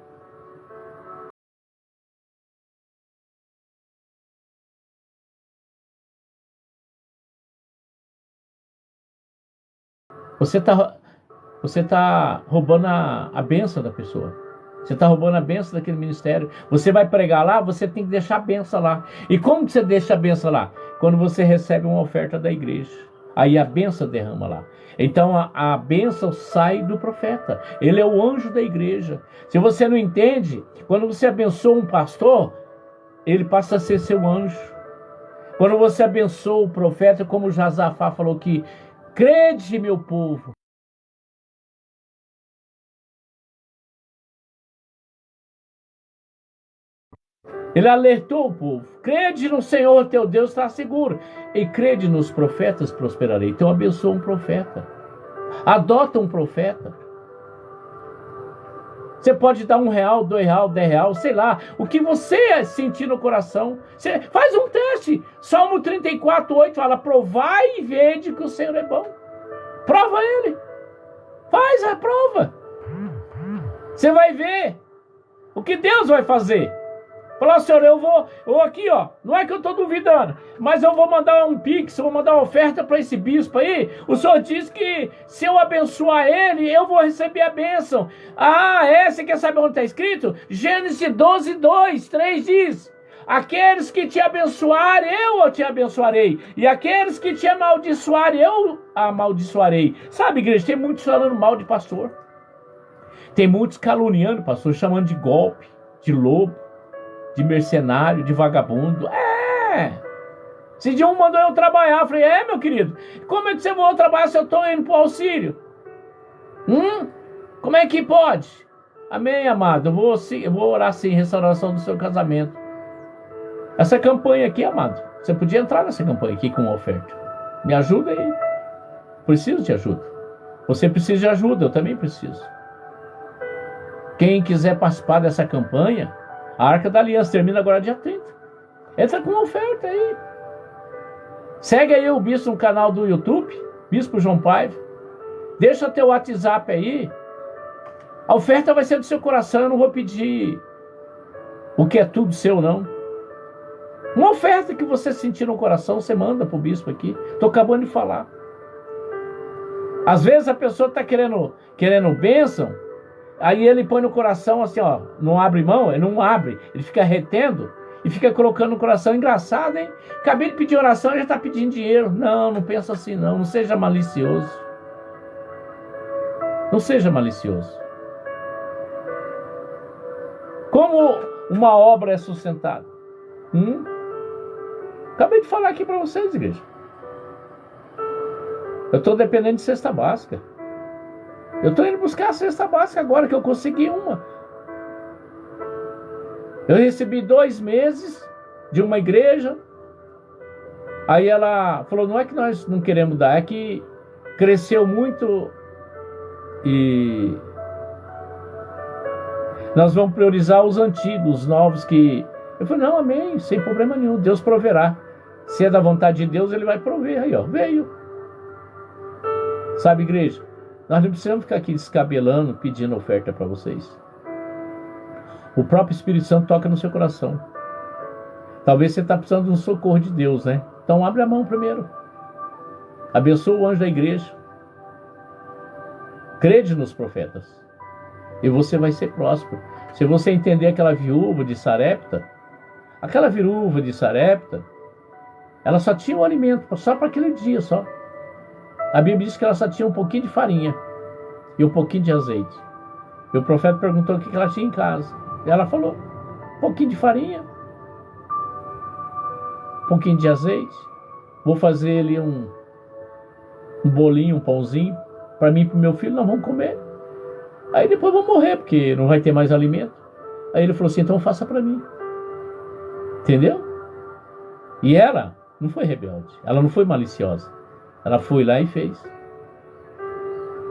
Você tá roubando a bênção da pessoa. Você está roubando a bênção daquele ministério. Você vai pregar lá, você tem que deixar a bênção lá. E como que você deixa a bênção lá? Quando você recebe uma oferta da igreja. Aí a bênção derrama lá. Então a bênção sai do profeta. Ele é o anjo da igreja. Se você não entende, quando você abençoa um pastor, ele passa a ser seu anjo. Quando você abençoa o profeta, como Josafá falou que crede, meu povo. Ele alertou o povo, crede no Senhor teu Deus, está seguro. E crede nos profetas, prosperarei. Então abençoa um profeta. Adota um profeta. Você pode dar R$1, R$2, R$10, sei lá. O que você sentir no coração. Você faz um teste. Salmo 34:8 fala, provai e vede que o Senhor é bom. Prova ele. Faz a prova. Você vai ver o que Deus vai fazer. Falar, Senhor, eu vou aqui, ó, não é que eu estou duvidando, mas eu vou mandar um pix, eu vou mandar uma oferta para esse bispo aí. O Senhor diz que se eu abençoar ele, eu vou receber a bênção. Ah, você quer saber onde está escrito? Gênesis 12:2, 3 diz, aqueles que te abençoarem, eu te abençoarei, e aqueles que te amaldiçoarem, eu amaldiçoarei. Sabe, igreja, tem muitos falando mal de pastor, tem muitos caluniando pastor, chamando de golpe, de lobo, de mercenário, de vagabundo. Esse dia um mandou eu trabalhar. Eu falei, meu querido, como é que você vai trabalhar se eu estou indo para o auxílio? Como é que pode? Amém, amado. Eu vou orar sim, restauração do seu casamento. Essa campanha aqui, amado, você podia entrar nessa campanha aqui com uma oferta. Me ajuda aí. Preciso de ajuda. Você precisa de ajuda, eu também preciso. Quem quiser participar dessa campanha, a Arca da Aliança termina agora dia 30. Entra com uma oferta aí. Segue aí o Bispo no canal do YouTube, Bispo João Paiva. Deixa teu WhatsApp aí. A oferta vai ser do seu coração, eu não vou pedir o que é tudo seu, não. Uma oferta que você sentir no coração, você manda pro bispo aqui. Estou acabando de falar. Às vezes a pessoa está querendo bênção, aí ele põe no coração assim, ó, não abre mão, ele não abre, ele fica retendo e fica colocando no coração. Engraçado, hein? Acabei de pedir oração e já está pedindo dinheiro. Não, não pensa assim não seja malicioso. Não seja malicioso. Como uma obra é sustentada? Acabei de falar aqui para vocês, igreja. Eu estou dependendo de cesta básica. Eu estou indo buscar a cesta básica agora que eu consegui uma. Eu recebi 2 meses de uma igreja. Aí ela falou, não é que nós não queremos dar, é que cresceu muito e nós vamos priorizar os antigos, os novos que... Eu falei, não, amém, sem problema nenhum, Deus proverá. Se é da vontade de Deus, ele vai prover. Aí, ó, veio. Sabe, igreja, nós não precisamos ficar aqui descabelando, pedindo oferta para vocês. O próprio Espírito Santo toca no seu coração. Talvez você está precisando de um socorro de Deus, né? Então abre a mão primeiro. Abençoa o anjo da igreja. Crede nos profetas. E você vai ser próspero. Se você entender aquela viúva de Sarepta, ela só tinha um alimento, só para aquele dia só. A Bíblia diz que ela só tinha um pouquinho de farinha e um pouquinho de azeite. E o profeta perguntou o que ela tinha em casa. E ela falou, um pouquinho de farinha, um pouquinho de azeite. Vou fazer ali um bolinho, um pãozinho, para mim e para o meu filho, nós vamos comer. Aí depois vamos morrer, porque não vai ter mais alimento. Aí ele falou assim, então faça para mim. Entendeu? E ela não foi rebelde, ela não foi maliciosa. Ela foi lá e fez.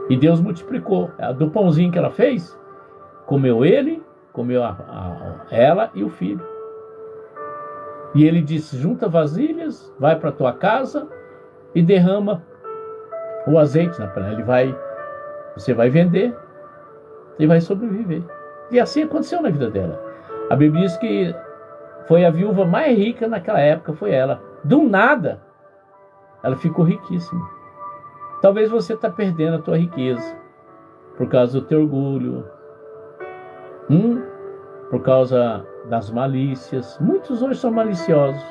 E Deus multiplicou. Do pãozinho que ela fez, comeu ele, comeu ela e o filho. E ele disse: junta vasilhas, vai para a tua casa e derrama o azeite na panela. Você vai vender e vai sobreviver. E assim aconteceu na vida dela. A Bíblia diz que foi a viúva mais rica naquela época, foi ela. Do nada, ela ficou riquíssima. Talvez você está perdendo a tua riqueza por causa do teu orgulho, por causa das malícias. Muitos hoje são maliciosos.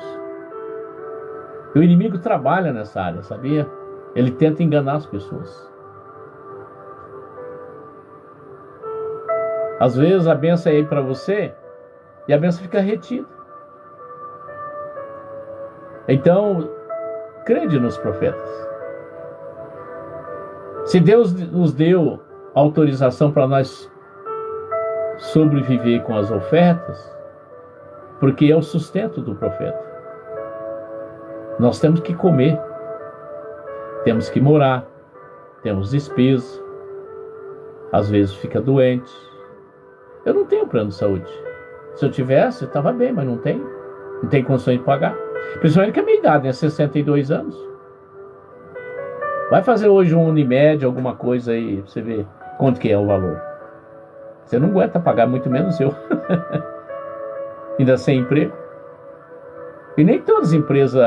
O inimigo trabalha nessa área, sabia? Ele tenta enganar as pessoas. Às vezes a bênção é ir para você e a bênção fica retida. Então, crede nos profetas. Se Deus nos deu autorização para nós sobreviver com as ofertas, porque é o sustento do profeta. Nós temos que comer, temos que morar, temos despesa, às vezes fica doente. Eu não tenho plano de saúde. Se eu tivesse, eu estava bem, mas não tenho. Não tenho condições de pagar. Principalmente que a minha idade, né? 62 anos. Vai fazer hoje um Unimed, alguma coisa aí, pra você ver quanto que é o valor. Você não aguenta pagar, muito menos eu. Ainda sem emprego. E nem todas as empresas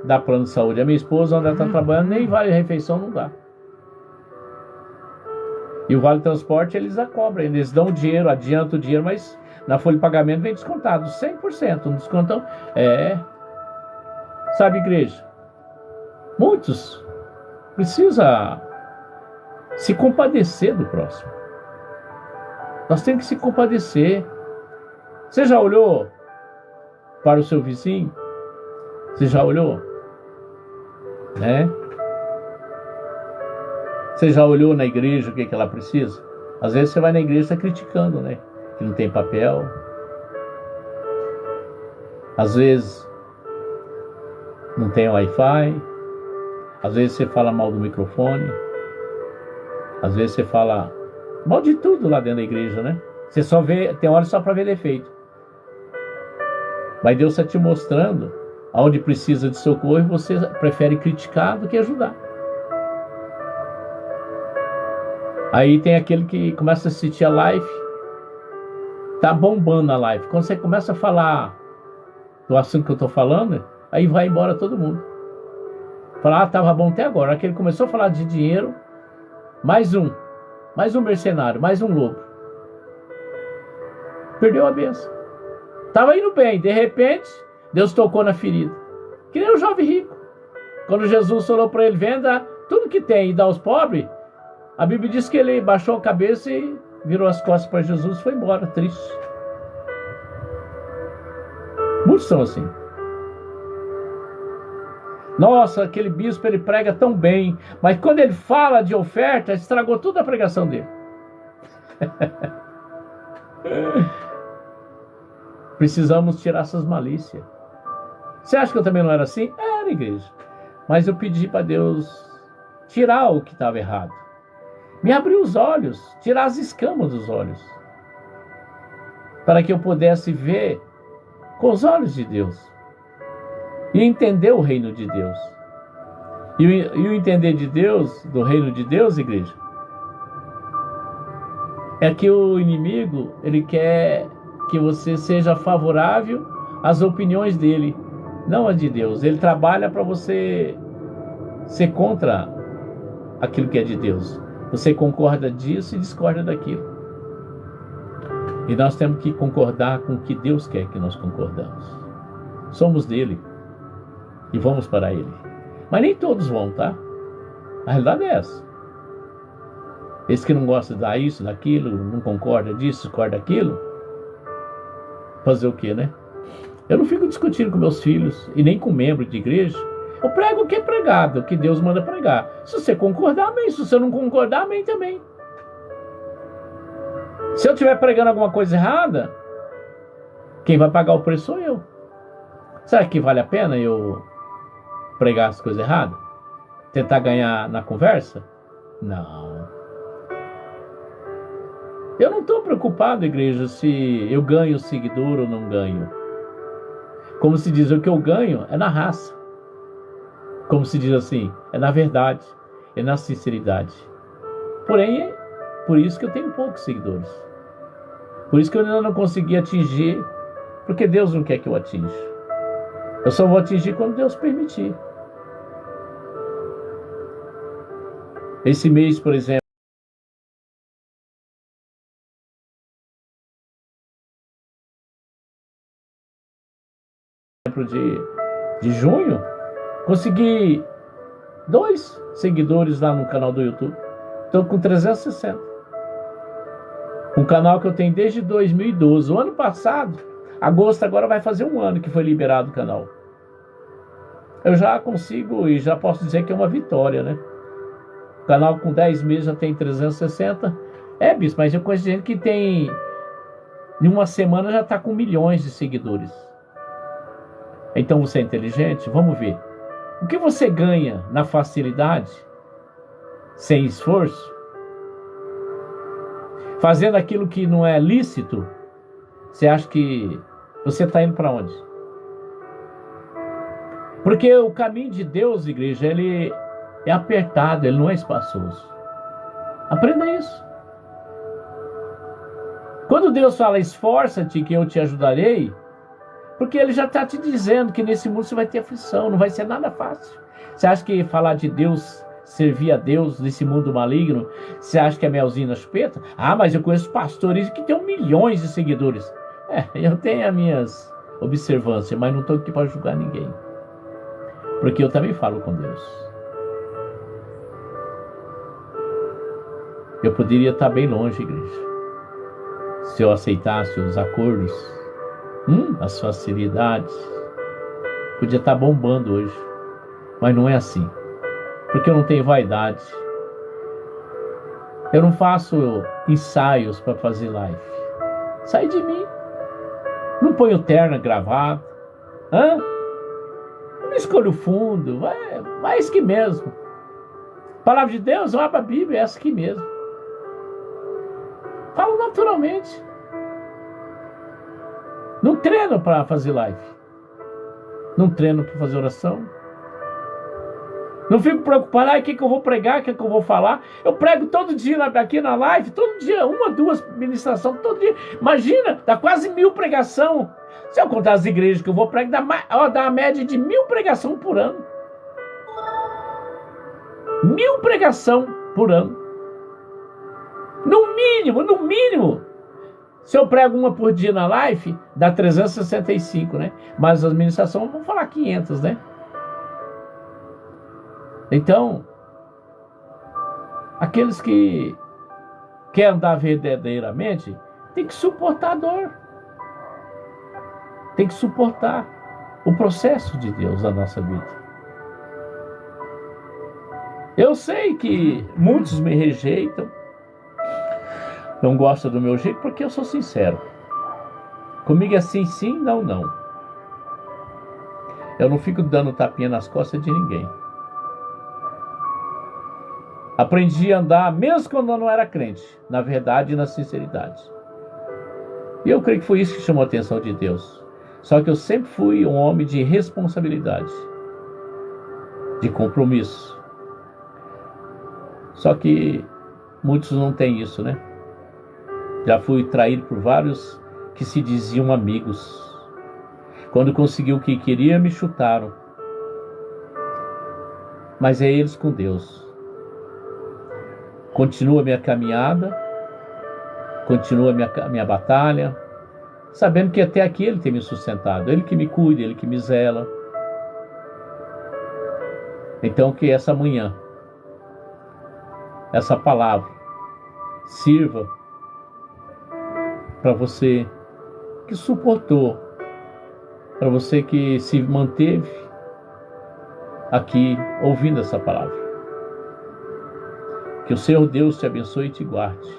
dão plano de saúde. A minha esposa, onde ela está trabalhando, nem vale refeição não dá. E o vale transporte eles a cobram. Eles dão o dinheiro, adiantam o dinheiro, mas na folha de pagamento vem descontado 100%. Não descontam. Sabe, igreja? Muitos precisam se compadecer do próximo. Nós temos que se compadecer. Você já olhou para o seu vizinho? Você já olhou? Né? Você já olhou na igreja o que ela precisa? Às vezes você vai na igreja e está criticando, né? Que não tem papel. Às vezes não tem Wi-Fi. Às vezes você fala mal do microfone. Às vezes você fala mal de tudo lá dentro da igreja, né? Você só vê, tem hora só para ver defeito. Mas Deus está te mostrando aonde precisa de socorro e você prefere criticar do que ajudar. Aí tem aquele que começa a assistir a live, tá bombando a live. Quando você começa a falar do assunto que eu tô falando, aí vai embora todo mundo. Falar, tava bom até agora. Aquele começou a falar de dinheiro, mais um mercenário, mais um lobo. Perdeu a bênção. Tava indo bem, de repente, Deus tocou na ferida. Que nem o jovem rico. Quando Jesus falou para ele, venda tudo que tem e dá aos pobres, a Bíblia diz que ele baixou a cabeça e virou as costas para Jesus e foi embora, triste. Muitos são assim. Nossa, aquele bispo ele prega tão bem, mas quando ele fala de oferta, estragou toda a pregação dele. Precisamos tirar essas malícias. Você acha que eu também não era assim? Era, igreja. Mas eu pedi para Deus tirar o que estava errado. Me abrir os olhos, tirar as escamas dos olhos. Para que eu pudesse ver com os olhos de Deus. E entender o reino de Deus. E o entender de Deus, do reino de Deus, igreja, é que o inimigo, ele quer que você seja favorável às opiniões dele, não às de Deus. Ele trabalha para você ser contra aquilo que é de Deus. Você concorda disso e discorda daquilo. E nós temos que concordar com o que Deus quer que nós concordamos. Somos dele. E vamos para ele. Mas nem todos vão, tá? A realidade é essa. Esse que não gosta de dar isso, daquilo, não concorda disso, discorda daquilo, fazer o quê, né? Eu não fico discutindo com meus filhos e nem com membros de igreja. Eu prego o que é pregado, o que Deus manda pregar. Se você concordar, amém. Se você não concordar, amém também. Se eu estiver pregando alguma coisa errada, quem vai pagar o preço sou eu. Será que vale a pena eu pregar as coisas erradas? Tentar ganhar na conversa? Não. Eu não estou preocupado, igreja, se eu ganho seguidor ou não ganho. Como se diz, o que eu ganho é na raça. Como se diz assim, é na verdade, é na sinceridade. Porém, é por isso que eu tenho poucos seguidores. Por isso que eu ainda não consegui atingir, porque Deus não quer que eu atinja. Eu só vou atingir quando Deus permitir. Esse mês, por exemplo, de junho, consegui 2 seguidores lá no canal do YouTube. Estou com 360. Um canal que eu tenho desde 2012. O ano passado, agosto agora vai fazer 1 ano que foi liberado o canal. Eu já consigo e já posso dizer que é uma vitória, né? O canal com 10 meses já tem 360. Bispo, mas eu conheço gente que tem, em uma semana já está com milhões de seguidores. Então você é inteligente? Vamos ver. O que você ganha na facilidade, sem esforço, fazendo aquilo que não é lícito? Você acha que você está indo para onde? Porque o caminho de Deus, igreja, ele é apertado, ele não é espaçoso. Aprenda isso. Quando Deus fala, esforça-te que eu te ajudarei, porque ele já está te dizendo que nesse mundo você vai ter aflição, não vai ser nada fácil. Você acha que falar de Deus, servir a Deus nesse mundo maligno, você acha que é melzinho na chupeta? Mas eu conheço pastores que têm milhões de seguidores. Eu tenho as minhas observâncias, mas não estou aqui para julgar ninguém. Porque eu também falo com Deus. Eu poderia estar bem longe, igreja, se eu aceitasse os acordos, as facilidades. Podia estar bombando hoje, mas não é assim, porque eu não tenho vaidade. Eu não faço ensaios para fazer live. Sai de mim. Não ponho terno gravado. Não escolho o fundo. Vai isso aqui mesmo. Palavra de Deus, eu abro a Bíblia, é essa aqui mesmo. Falo naturalmente. Não treino para fazer live. Não treino para fazer oração. Não fico preocupado, o que eu vou pregar, o que eu vou falar. Eu prego todo dia aqui na live, todo dia, 1, 2 ministrações, todo dia. Imagina, dá quase 1000 pregação. Se eu contar as igrejas que eu vou pregar, dá uma média de 1000 pregação por ano. 1000 pregação por ano. No mínimo. Se eu prego uma por dia na live, dá 365, né? Mas as ministrações, vamos falar 500, né? Então, aqueles que querem andar verdadeiramente, tem que suportar a dor. Tem que suportar o processo de Deus na nossa vida. Eu sei que muitos me rejeitam, não gostam do meu jeito, porque eu sou sincero. Comigo é sim, sim, não, não. Eu não fico dando tapinha nas costas de ninguém. Aprendi a andar, mesmo quando eu não era crente, na verdade e na sinceridade. E eu creio que foi isso que chamou a atenção de Deus. Só que eu sempre fui um homem de responsabilidade, de compromisso. Só que muitos não têm isso, né? Já fui traído por vários que se diziam amigos. Quando consegui o que queria, me chutaram. Mas é eles com Deus. Continua a minha caminhada, continua a minha batalha, sabendo que até aqui Ele tem me sustentado, Ele que me cuida, Ele que me zela. Então que essa manhã, essa palavra, sirva para você que suportou, para você que se manteve aqui ouvindo essa palavra. Que o Senhor Deus te abençoe e te guarde.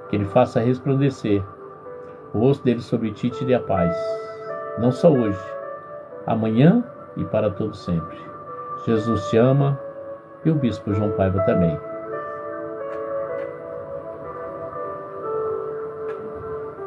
Que Ele faça resplandecer o rosto dele sobre ti e te dê a paz. Não só hoje, amanhã e para todo sempre. Jesus te ama e o Bispo João Paiva também.